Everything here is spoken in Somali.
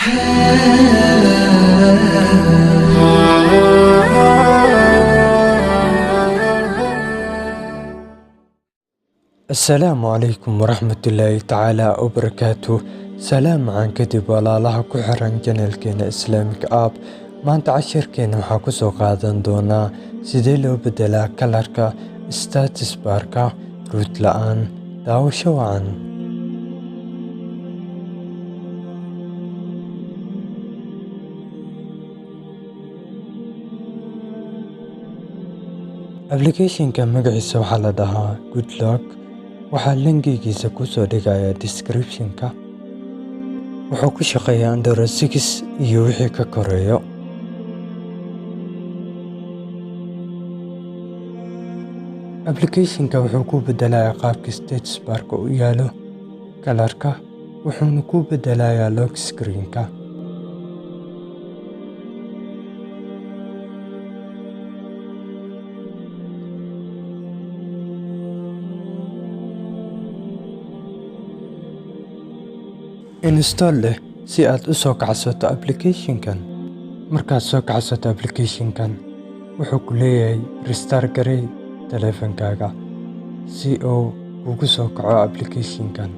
السلام عليكم ورحمة الله تعالى وبركاته. سلام عن كدب walaalaha ku xiran channelkeena Islamic App. Maanta cashirkeena waxaa ku soo qaadan doonaa sidee loo bedelaa kalarka status bar-ka root la'aan. Daawasho wacan. Application-ka magaciisa waxaa la dhahaa Good Lock. Waxaa linkigiisa ku soo dhigayaa description-ka. Wuxuu ku shaqeeyaa Android 6 iyo wixii ka koreeyo. Application-ka wuxuu ku bedelayaa qaabka status bar-ka u yaalo kalarka, wuxuuna ku bedelayaa lock screen-ka. Install leh si aad u soo kacsato application-kan. Markaad soo kacsato application-kan, wuxuu ku leeyahay restart garee taleefankaaga si uu kugu soo kaco application-kan.